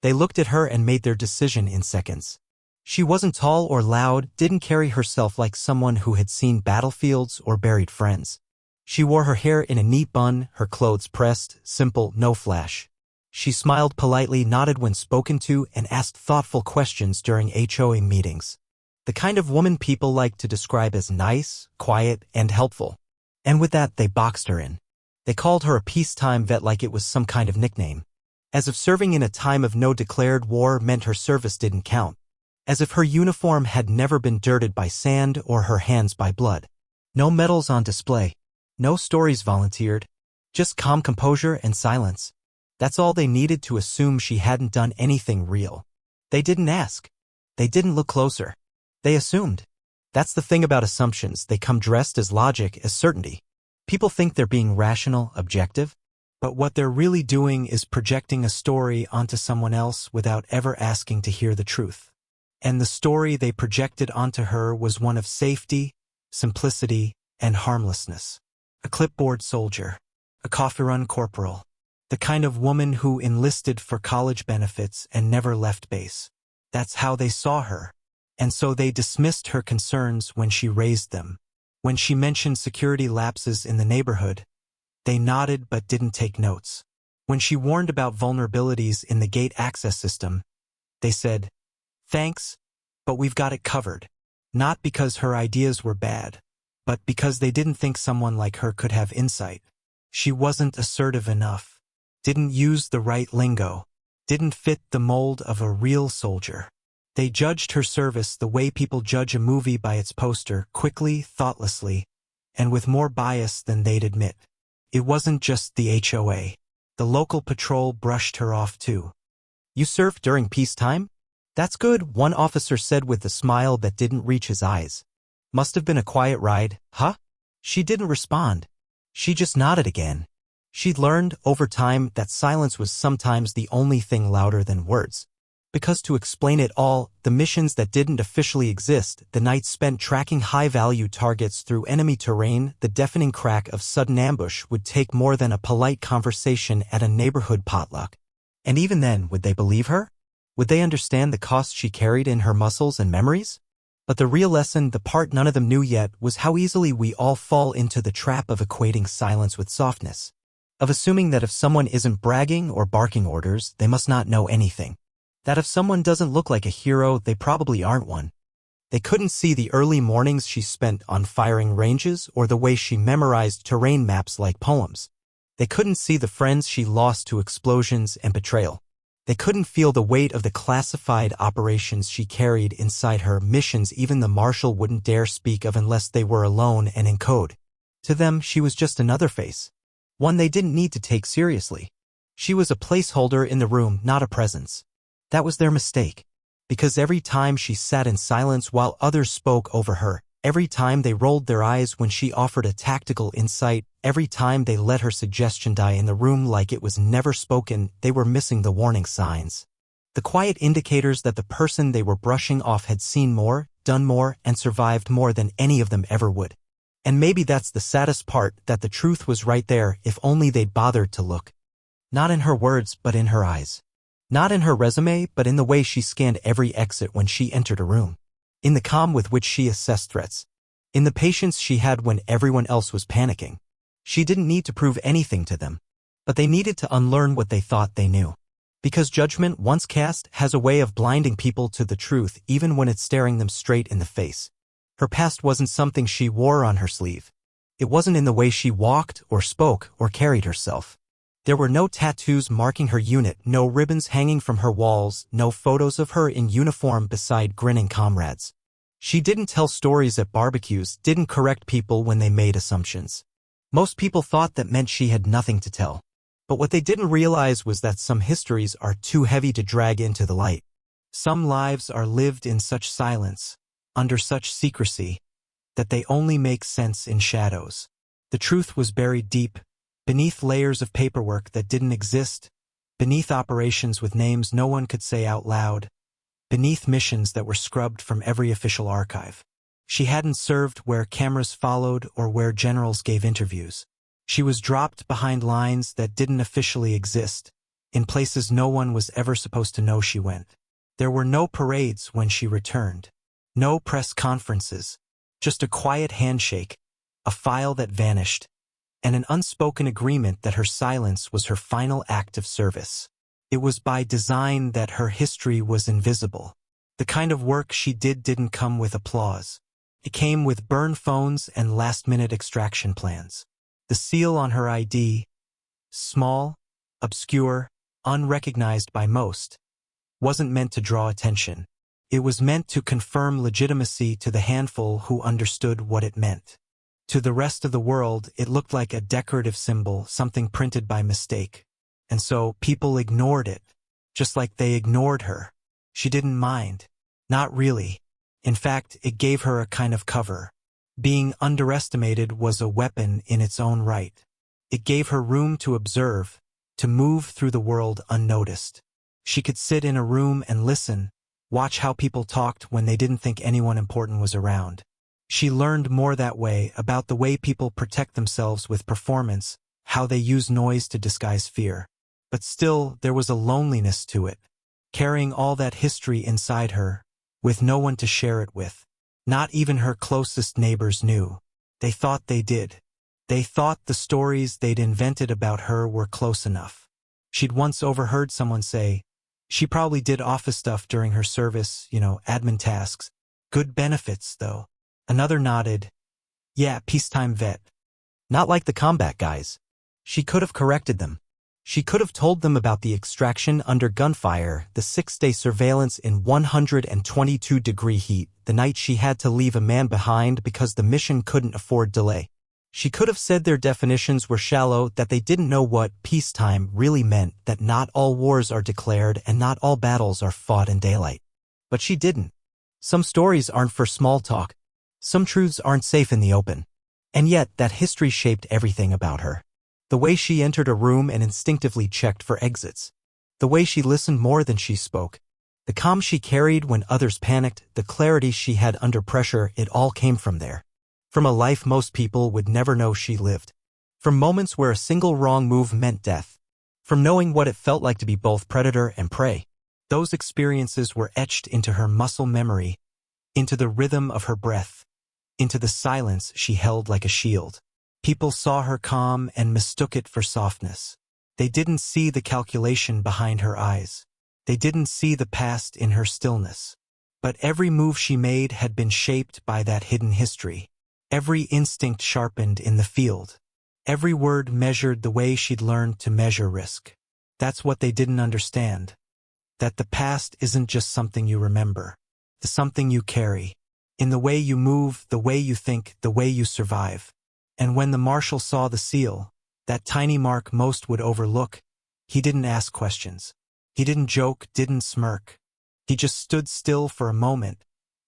They looked at her and made their decision in seconds. She wasn't tall or loud, didn't carry herself like someone who had seen battlefields or buried friends. She wore her hair in a neat bun, her clothes pressed, simple, no flash. She smiled politely, nodded when spoken to, and asked thoughtful questions during HOA meetings. The kind of woman people like to describe as nice, quiet, and helpful. And with that, they boxed her in. They called her a peacetime vet like it was some kind of nickname. As if serving in a time of no declared war meant her service didn't count. As if her uniform had never been dirted by sand or her hands by blood. No medals on display. No stories volunteered. Just calm composure and silence. That's all they needed to assume she hadn't done anything real. They didn't ask. They didn't look closer. They assumed. That's the thing about assumptions, they come dressed as logic, as certainty. People think they're being rational, objective, but what they're really doing is projecting a story onto someone else without ever asking to hear the truth. And the story they projected onto her was one of safety, simplicity, and harmlessness. A clipboard soldier. A coffee-run corporal. The kind of woman who enlisted for college benefits and never left base. That's how they saw her. And so they dismissed her concerns when she raised them. When she mentioned security lapses in the neighborhood, they nodded but didn't take notes. When she warned about vulnerabilities in the gate access system, they said, "Thanks, but we've got it covered." Not because her ideas were bad, but because they didn't think someone like her could have insight. She wasn't assertive enough, didn't use the right lingo, didn't fit the mold of a real soldier. They judged her service the way people judge a movie by its poster, quickly, thoughtlessly, and with more bias than they'd admit. It wasn't just the HOA. The local patrol brushed her off too. "You served during peacetime? That's good," one officer said with a smile that didn't reach his eyes. "Must have been a quiet ride, huh?" She didn't respond. She just nodded again. She'd learned, over time, that silence was sometimes the only thing louder than words. Because to explain it all, the missions that didn't officially exist, the nights spent tracking high-value targets through enemy terrain, the deafening crack of sudden ambush would take more than a polite conversation at a neighborhood potluck. And even then, would they believe her? Would they understand the cost she carried in her muscles and memories? But the real lesson, the part none of them knew yet, was how easily we all fall into the trap of equating silence with softness. Of assuming that if someone isn't bragging or barking orders, they must not know anything. That if someone doesn't look like a hero, they probably aren't one. They couldn't see the early mornings she spent on firing ranges or the way she memorized terrain maps like poems. They couldn't see the friends she lost to explosions and betrayal. They couldn't feel the weight of the classified operations she carried inside her, missions even the Marshal wouldn't dare speak of unless they were alone and in code. To them, she was just another face. One they didn't need to take seriously. She was a placeholder in the room, not a presence. That was their mistake. Because every time she sat in silence while others spoke over her, every time they rolled their eyes when she offered a tactical insight, every time they let her suggestion die in the room like it was never spoken, they were missing the warning signs. The quiet indicators that the person they were brushing off had seen more, done more, and survived more than any of them ever would. And maybe that's the saddest part, that the truth was right there if only they'd bothered to look. Not in her words, but in her eyes. Not in her resume, but in the way she scanned every exit when she entered a room. In the calm with which she assessed threats. In the patience she had when everyone else was panicking. She didn't need to prove anything to them. But they needed to unlearn what they thought they knew. Because judgment, once cast, has a way of blinding people to the truth even when it's staring them straight in the face. Her past wasn't something she wore on her sleeve. It wasn't in the way she walked or spoke or carried herself. There were no tattoos marking her unit, no ribbons hanging from her walls, no photos of her in uniform beside grinning comrades. She didn't tell stories at barbecues, didn't correct people when they made assumptions. Most people thought that meant she had nothing to tell. But what they didn't realize was that some histories are too heavy to drag into the light. Some lives are lived in such silence, under such secrecy, that they only make sense in shadows. The truth was buried deep, beneath layers of paperwork that didn't exist, beneath operations with names no one could say out loud, beneath missions that were scrubbed from every official archive. She hadn't served where cameras followed or where generals gave interviews. She was dropped behind lines that didn't officially exist, in places no one was ever supposed to know she went. There were no parades when she returned, no press conferences, just a quiet handshake, a file that vanished, and an unspoken agreement that her silence was her final act of service. It was by design that her history was invisible. The kind of work she didn't come with applause. It came with burn phones and last-minute extraction plans. The seal on her ID, small, obscure, unrecognized by most, wasn't meant to draw attention. It was meant to confirm legitimacy to the handful who understood what it meant. To the rest of the world, it looked like a decorative symbol, something printed by mistake. And so people ignored it, just like they ignored her. She didn't mind. Not really. In fact, it gave her a kind of cover. Being underestimated was a weapon in its own right. It gave her room to observe, to move through the world unnoticed. She could sit in a room and listen, watch how people talked when they didn't think anyone important was around. She learned more that way, about the way people protect themselves with performance, how they use noise to disguise fear. But still, there was a loneliness to it, carrying all that history inside her, with no one to share it with. Not even her closest neighbors knew. They thought they did. They thought the stories they'd invented about her were close enough. She'd once overheard someone say, she probably did office stuff during her service, admin tasks. Good benefits, though. Another nodded. Yeah, peacetime vet. Not like the combat guys. She could have corrected them. She could have told them about the extraction under gunfire, the 6-day surveillance in 122-degree heat, the night she had to leave a man behind because the mission couldn't afford delay. She could have said their definitions were shallow, that they didn't know what peacetime really meant, that not all wars are declared and not all battles are fought in daylight. But she didn't. Some stories aren't for small talk. Some truths aren't safe in the open. And yet, that history shaped everything about her. The way she entered a room and instinctively checked for exits. The way she listened more than she spoke. The calm she carried when others panicked, the clarity she had under pressure, it all came from there. From a life most people would never know she lived. From moments where a single wrong move meant death. From knowing what it felt like to be both predator and prey. Those experiences were etched into her muscle memory, into the rhythm of her breath, into the silence she held like a shield. People saw her calm and mistook it for softness. They didn't see the calculation behind her eyes. They didn't see the past in her stillness. But every move she made had been shaped by that hidden history. Every instinct sharpened in the field. Every word measured the way she'd learned to measure risk. That's what they didn't understand. That the past isn't just something you remember. It's something you carry. In the way you move, the way you think, the way you survive. And when the Marshal saw the seal, that tiny mark most would overlook, he didn't ask questions. He didn't joke, didn't smirk. He just stood still for a moment,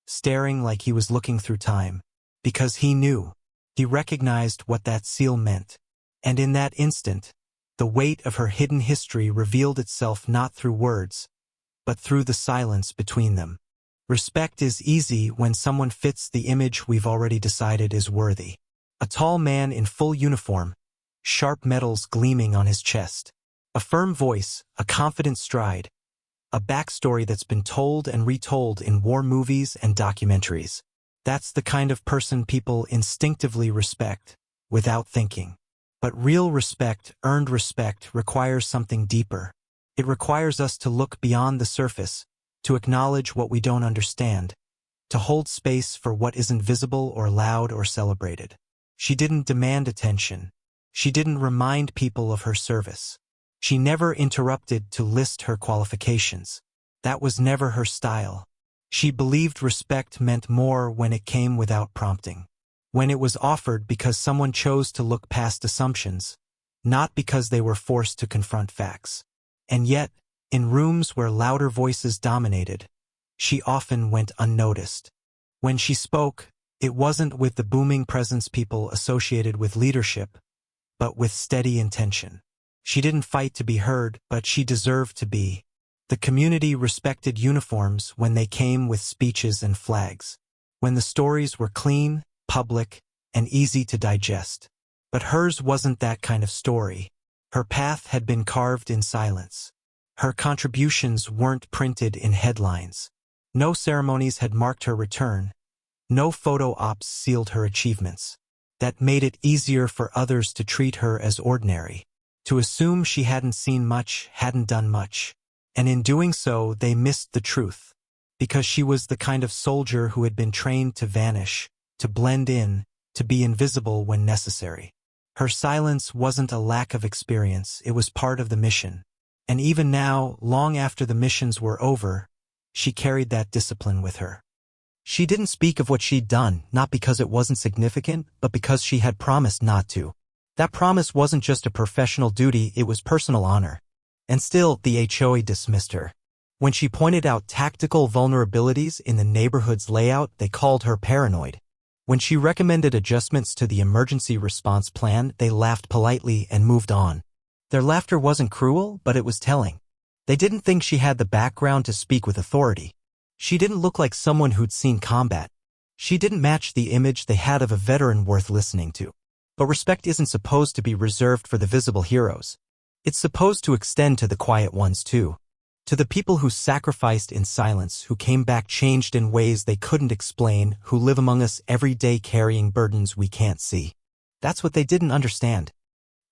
staring like he was looking through time. Because he knew. He recognized what that seal meant. And in that instant, the weight of her hidden history revealed itself not through words, but through the silence between them. Respect is easy when someone fits the image we've already decided is worthy. A tall man in full uniform, sharp metals gleaming on his chest. A firm voice, a confident stride. A backstory that's been told and retold in war movies and documentaries. That's the kind of person people instinctively respect, without thinking. But real respect, earned respect, requires something deeper. It requires us to look beyond the surface, to acknowledge what we don't understand, to hold space for what isn't visible or loud or celebrated. She didn't demand attention. She didn't remind people of her service. She never interrupted to list her qualifications. That was never her style. She believed respect meant more when it came without prompting. When it was offered because someone chose to look past assumptions, not because they were forced to confront facts. And yet, in rooms where louder voices dominated, she often went unnoticed. When she spoke, it wasn't with the booming presence people associated with leadership, but with steady intention. She didn't fight to be heard, but she deserved to be. The community respected uniforms when they came with speeches and flags, when the stories were clean, public, and easy to digest. But hers wasn't that kind of story. Her path had been carved in silence. Her contributions weren't printed in headlines. No ceremonies had marked her return. No photo ops sealed her achievements. That made it easier for others to treat her as ordinary, to assume she hadn't seen much, hadn't done much. And in doing so, they missed the truth. Because she was the kind of soldier who had been trained to vanish, to blend in, to be invisible when necessary. Her silence wasn't a lack of experience, it was part of the mission. And even now, long after the missions were over, she carried that discipline with her. She didn't speak of what she'd done, not because it wasn't significant, but because she had promised not to. That promise wasn't just a professional duty, it was personal honor. And still, the HOA dismissed her. When she pointed out tactical vulnerabilities in the neighborhood's layout, they called her paranoid. When she recommended adjustments to the emergency response plan, they laughed politely and moved on. Their laughter wasn't cruel, but it was telling. They didn't think she had the background to speak with authority. She didn't look like someone who'd seen combat. She didn't match the image they had of a veteran worth listening to. But respect isn't supposed to be reserved for the visible heroes. It's supposed to extend to the quiet ones too. To the people who sacrificed in silence, who came back changed in ways they couldn't explain, who live among us every day carrying burdens we can't see. That's what they didn't understand.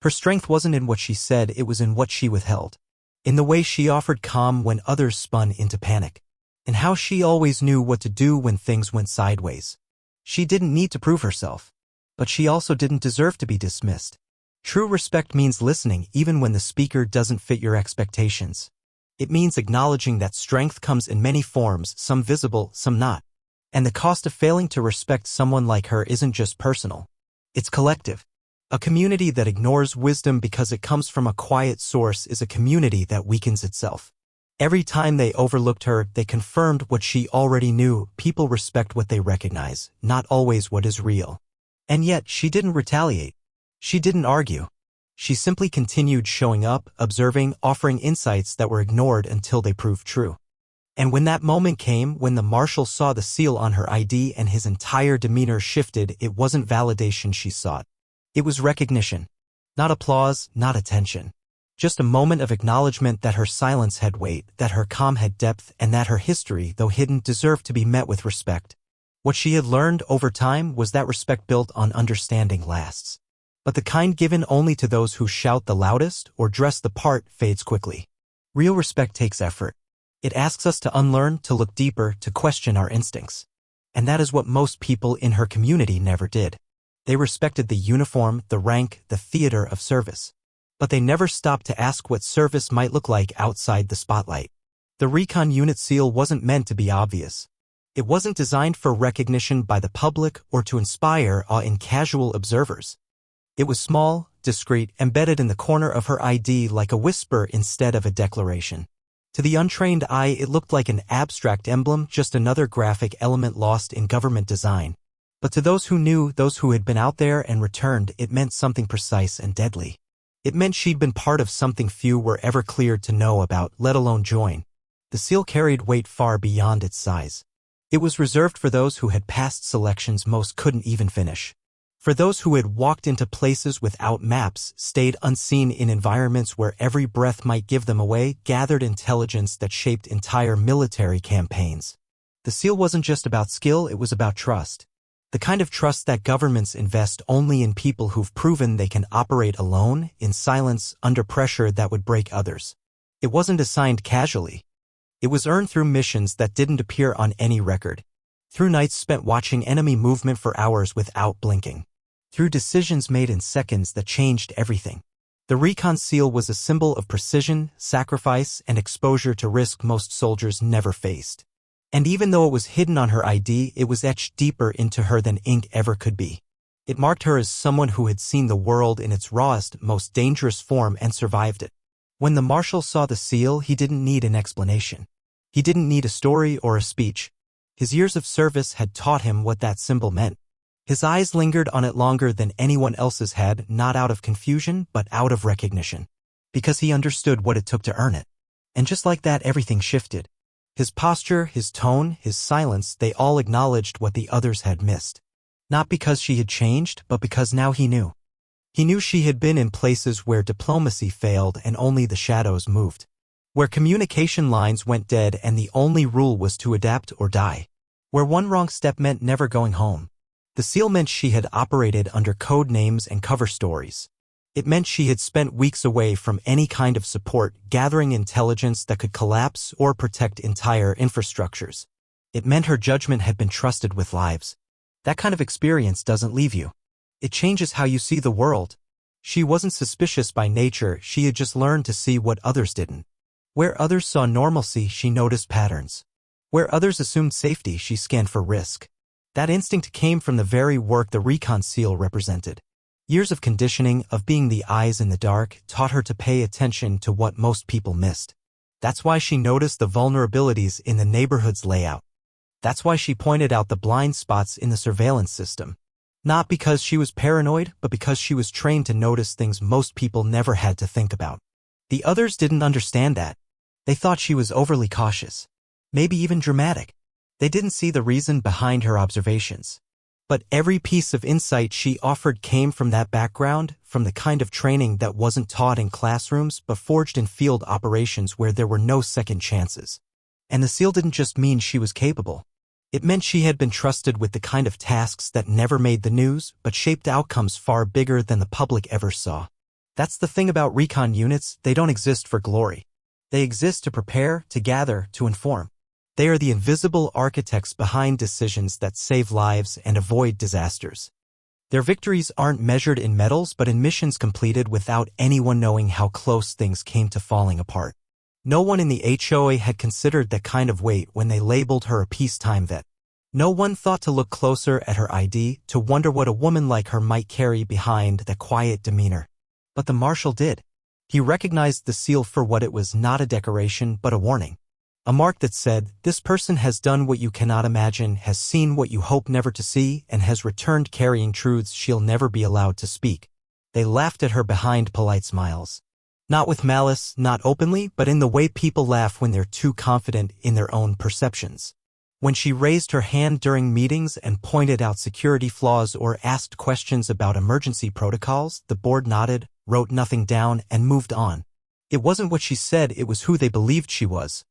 Her strength wasn't in what she said, it was in what she withheld. In the way she offered calm when others spun into panic. And how she always knew what to do when things went sideways. She didn't need to prove herself. But she also didn't deserve to be dismissed. True respect means listening even when the speaker doesn't fit your expectations. It means acknowledging that strength comes in many forms, some visible, some not. And the cost of failing to respect someone like her isn't just personal. It's collective. A community that ignores wisdom because it comes from a quiet source is a community that weakens itself. Every time they overlooked her, they confirmed what she already knew. People respect what they recognize, not always what is real. And yet, she didn't retaliate. She didn't argue. She simply continued showing up, observing, offering insights that were ignored until they proved true. And when that moment came, when the Marshal saw the seal on her ID and his entire demeanor shifted, it wasn't validation she sought. It was recognition. Not applause, not attention. Just a moment of acknowledgement that her silence had weight, that her calm had depth, and that her history, though hidden, deserved to be met with respect. What she had learned over time was that respect built on understanding lasts. But the kind given only to those who shout the loudest or dress the part fades quickly. Real respect takes effort. It asks us to unlearn, to look deeper, to question our instincts. And that is what most people in her community never did. They respected the uniform, the rank, the theater of service. But they never stopped to ask what service might look like outside the spotlight. The Recon unit seal wasn't meant to be obvious. It wasn't designed for recognition by the public or to inspire awe in casual observers. It was small, discreet, embedded in the corner of her ID like a whisper instead of a declaration. To the untrained eye, it looked like an abstract emblem, just another graphic element lost in government design. But to those who knew, those who had been out there and returned, it meant something precise and deadly. It meant she'd been part of something few were ever cleared to know about, let alone join. The seal carried weight far beyond its size. It was reserved for those who had passed selections most couldn't even finish. For those who had walked into places without maps, stayed unseen in environments where every breath might give them away, gathered intelligence that shaped entire military campaigns. The seal wasn't just about skill, it was about trust. The kind of trust that governments invest only in people who've proven they can operate alone, in silence, under pressure that would break others. It wasn't assigned casually. It was earned through missions that didn't appear on any record. Through nights spent watching enemy movement for hours without blinking. Through decisions made in seconds that changed everything. The Recon seal was a symbol of precision, sacrifice, and exposure to risk most soldiers never faced. And even though it was hidden on her ID, it was etched deeper into her than ink ever could be. It marked her as someone who had seen the world in its rawest, most dangerous form and survived it. When the Marshal saw the seal, he didn't need an explanation. He didn't need a story or a speech. His years of service had taught him what that symbol meant. His eyes lingered on it longer than anyone else's had, not out of confusion, but out of recognition. Because he understood what it took to earn it. And just like that, everything shifted. His posture, his tone, his silence, they all acknowledged what the others had missed. Not because she had changed, but because now he knew. He knew she had been in places where diplomacy failed and only the shadows moved. Where communication lines went dead and the only rule was to adapt or die. Where one wrong step meant never going home. The SEAL meant she had operated under code names and cover stories. It meant she had spent weeks away from any kind of support, gathering intelligence that could collapse or protect entire infrastructures. It meant her judgment had been trusted with lives. That kind of experience doesn't leave you. It changes how you see the world. She wasn't suspicious by nature, she had just learned to see what others didn't. Where others saw normalcy, she noticed patterns. Where others assumed safety, she scanned for risk. That instinct came from the very work the Recon SEAL represented. Years of conditioning, of being the eyes in the dark, taught her to pay attention to what most people missed. That's why she noticed the vulnerabilities in the neighborhood's layout. That's why she pointed out the blind spots in the surveillance system. Not because she was paranoid, but because she was trained to notice things most people never had to think about. The others didn't understand that. They thought she was overly cautious. Maybe even dramatic. They didn't see the reason behind her observations. But every piece of insight she offered came from that background, from the kind of training that wasn't taught in classrooms but forged in field operations where there were no second chances. And the SEAL didn't just mean she was capable. It meant she had been trusted with the kind of tasks that never made the news but shaped outcomes far bigger than the public ever saw. That's the thing about recon units, they don't exist for glory. They exist to prepare, to gather, to inform. They are the invisible architects behind decisions that save lives and avoid disasters. Their victories aren't measured in medals but in missions completed without anyone knowing how close things came to falling apart. No one in the HOA had considered that kind of weight when they labeled her a peacetime vet. No one thought to look closer at her ID, to wonder what a woman like her might carry behind that quiet demeanor. But the Marshal did. He recognized the SEAL for what it was, not a decoration but a warning. A mark that said, this person has done what you cannot imagine, has seen what you hope never to see, and has returned carrying truths she'll never be allowed to speak. They laughed at her behind polite smiles. Not with malice, not openly, but in the way people laugh when they're too confident in their own perceptions. When she raised her hand during meetings and pointed out security flaws or asked questions about emergency protocols, the board nodded, wrote nothing down, and moved on. It wasn't what she said, it was who they believed she was.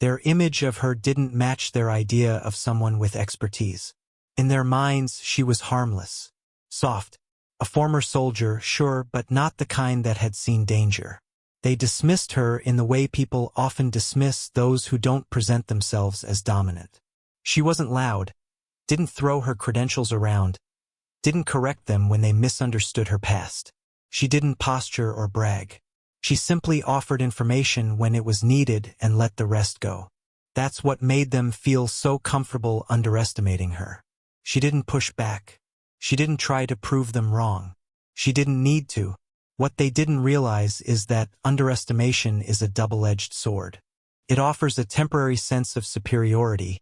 Their image of her didn't match their idea of someone with expertise. In their minds, she was harmless, soft, a former soldier, sure, but not the kind that had seen danger. They dismissed her in the way people often dismiss those who don't present themselves as dominant. She wasn't loud, didn't throw her credentials around, didn't correct them when they misunderstood her past. She didn't posture or brag. She simply offered information when it was needed and let the rest go. That's what made them feel so comfortable underestimating her. She didn't push back. She didn't try to prove them wrong. She didn't need to. What they didn't realize is that underestimation is a double-edged sword. It offers a temporary sense of superiority,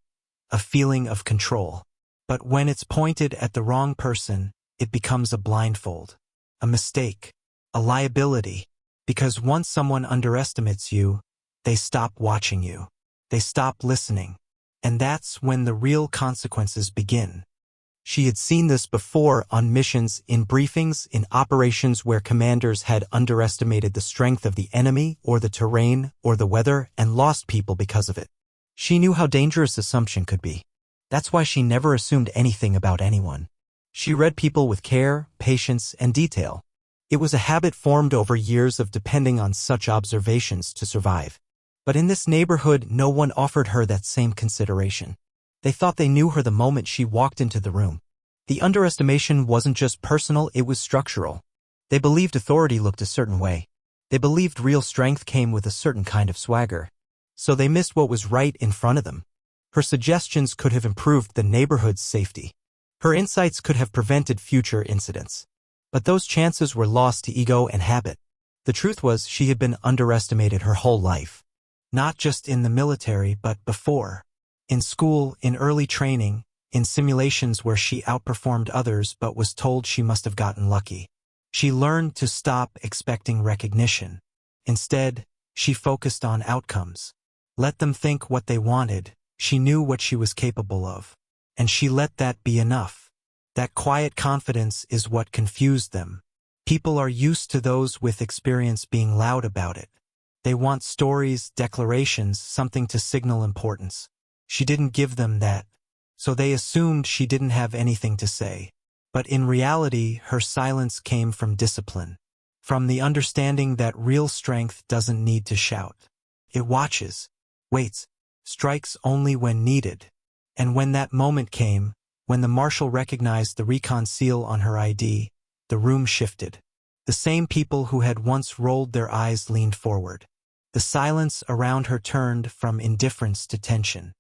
a feeling of control. But when it's pointed at the wrong person, it becomes a blindfold, a mistake, a liability. Because once someone underestimates you, they stop watching you. They stop listening. And that's when the real consequences begin. She had seen this before on missions, in briefings, in operations where commanders had underestimated the strength of the enemy or the terrain or the weather and lost people because of it. She knew how dangerous assumption could be. That's why she never assumed anything about anyone. She read people with care, patience, and detail. It was a habit formed over years of depending on such observations to survive. But in this neighborhood, no one offered her that same consideration. They thought they knew her the moment she walked into the room. The underestimation wasn't just personal, it was structural. They believed authority looked a certain way. They believed real strength came with a certain kind of swagger. So they missed what was right in front of them. Her suggestions could have improved the neighborhood's safety. Her insights could have prevented future incidents. But those chances were lost to ego and habit. The truth was she had been underestimated her whole life. Not just in the military, but before. In school, in early training, in simulations where she outperformed others but was told she must have gotten lucky. She learned to stop expecting recognition. Instead, she focused on outcomes. Let them think what they wanted. She knew what she was capable of. And she let that be enough. That quiet confidence is what confused them. People are used to those with experience being loud about it. They want stories, declarations, something to signal importance. She didn't give them that, so they assumed she didn't have anything to say. But in reality, her silence came from discipline, from the understanding that real strength doesn't need to shout. It watches, waits, strikes only when needed. And when that moment came, when the Marshal recognized the Recon seal on her ID, the room shifted. The same people who had once rolled their eyes leaned forward. The silence around her turned from indifference to tension.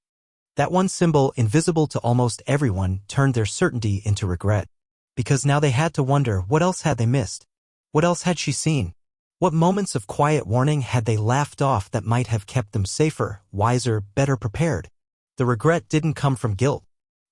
That one symbol, invisible to almost everyone, turned their certainty into regret. Because now they had to wonder, what else had they missed? What else had she seen? What moments of quiet warning had they laughed off that might have kept them safer, wiser, better prepared? The regret didn't come from guilt.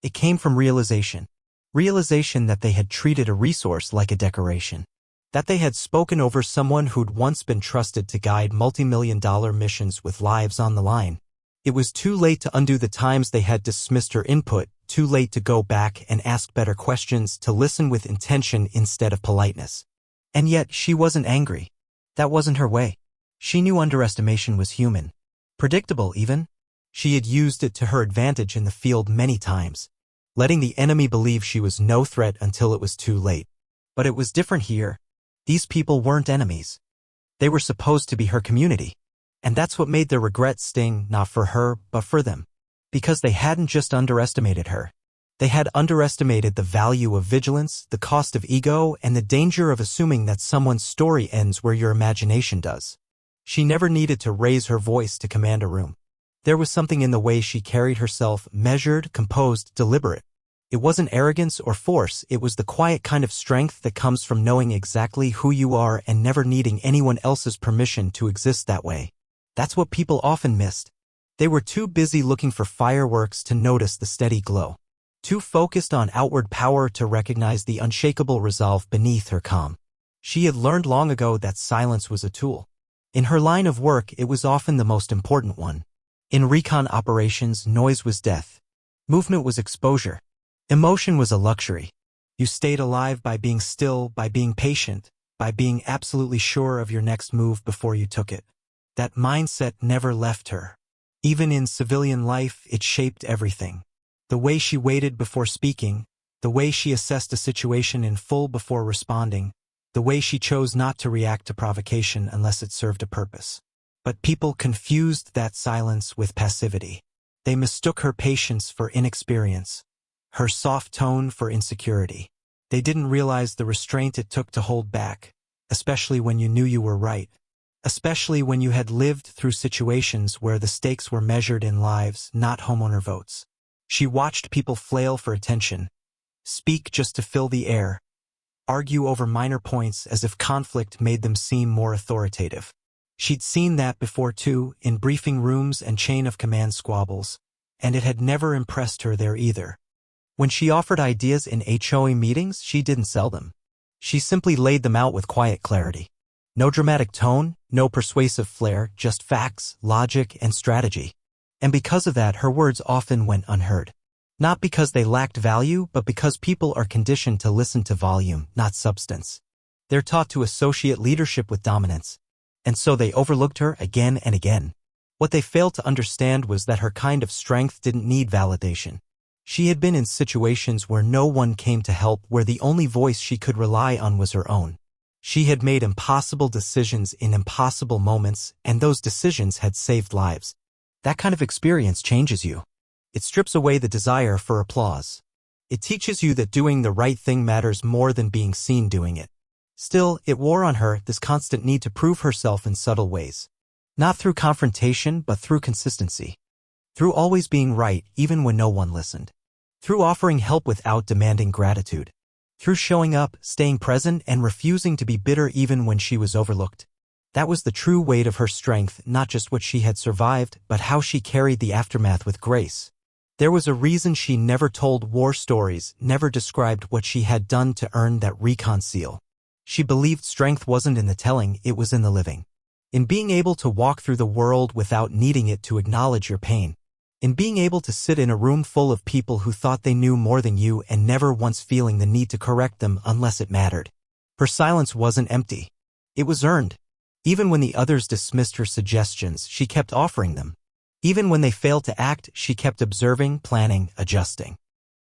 It came from realization. Realization that they had treated a resource like a decoration. That they had spoken over someone who'd once been trusted to guide multi-million-dollar missions with lives on the line. It was too late to undo the times they had dismissed her input, too late to go back and ask better questions, to listen with intention instead of politeness. And yet, she wasn't angry. That wasn't her way. She knew underestimation was human. Predictable, even. She had used it to her advantage in the field many times, letting the enemy believe she was no threat until it was too late. But it was different here. These people weren't enemies. They were supposed to be her community. And that's what made their regret sting, not for her, but for them. Because they hadn't just underestimated her. They had underestimated the value of vigilance, the cost of ego, and the danger of assuming that someone's story ends where your imagination does. She never needed to raise her voice to command a room. There was something in the way she carried herself, measured, composed, deliberate. It wasn't arrogance or force, it was the quiet kind of strength that comes from knowing exactly who you are and never needing anyone else's permission to exist that way. That's what people often missed. They were too busy looking for fireworks to notice the steady glow. Too focused on outward power to recognize the unshakable resolve beneath her calm. She had learned long ago that silence was a tool. In her line of work, it was often the most important one. In recon operations, noise was death. Movement was exposure. Emotion was a luxury. You stayed alive by being still, by being patient, by being absolutely sure of your next move before you took it. That mindset never left her. Even in civilian life, it shaped everything. The way she waited before speaking, the way she assessed a situation in full before responding, the way she chose not to react to provocation unless it served a purpose. But people confused that silence with passivity. They mistook her patience for inexperience, her soft tone for insecurity. They didn't realize the restraint it took to hold back, especially when you knew you were right, especially when you had lived through situations where the stakes were measured in lives, not homeowner votes. She watched people flail for attention, speak just to fill the air, argue over minor points as if conflict made them seem more authoritative. She'd seen that before too, in briefing rooms and chain-of-command squabbles, and it had never impressed her there either. When she offered ideas in HOA meetings, she didn't sell them. She simply laid them out with quiet clarity. No dramatic tone, no persuasive flair, just facts, logic, and strategy. And because of that, her words often went unheard. Not because they lacked value, but because people are conditioned to listen to volume, not substance. They're taught to associate leadership with dominance. And so they overlooked her again and again. What they failed to understand was that her kind of strength didn't need validation. She had been in situations where no one came to help, where the only voice she could rely on was her own. She had made impossible decisions in impossible moments, and those decisions had saved lives. That kind of experience changes you. It strips away the desire for applause. It teaches you that doing the right thing matters more than being seen doing it. Still, it wore on her, this constant need to prove herself in subtle ways. Not through confrontation, but through consistency. Through always being right, even when no one listened. Through offering help without demanding gratitude. Through showing up, staying present, and refusing to be bitter even when she was overlooked. That was the true weight of her strength, not just what she had survived, but how she carried the aftermath with grace. There was a reason she never told war stories, never described what she had done to earn that recon seal. She believed strength wasn't in the telling, it was in the living. In being able to walk through the world without needing it to acknowledge your pain. In being able to sit in a room full of people who thought they knew more than you and never once feeling the need to correct them unless it mattered. Her silence wasn't empty. It was earned. Even when the others dismissed her suggestions, she kept offering them. Even when they failed to act, she kept observing, planning, adjusting.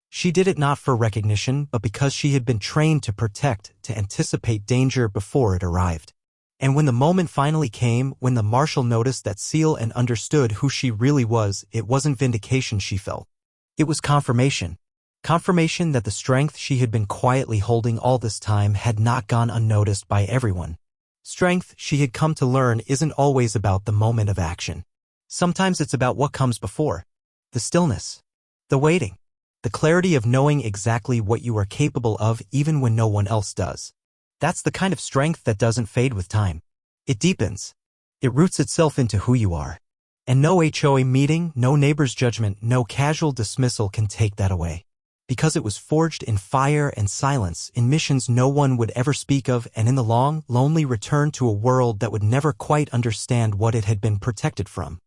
She did it not for recognition, but because she had been trained to protect, to anticipate danger before it arrived. And when the moment finally came, when the Marshal noticed that seal and understood who she really was, it wasn't vindication she felt. It was confirmation. Confirmation that the strength she had been quietly holding all this time had not gone unnoticed by everyone. Strength, she had come to learn, isn't always about the moment of action. Sometimes it's about what comes before. The stillness. The waiting. The clarity of knowing exactly what you are capable of even when no one else does. That's the kind of strength that doesn't fade with time. It deepens. It roots itself into who you are. And no HOA meeting, no neighbor's judgment, no casual dismissal can take that away. Because it was forged in fire and silence, in missions no one would ever speak of, and in the long, lonely return to a world that would never quite understand what it had been protected from.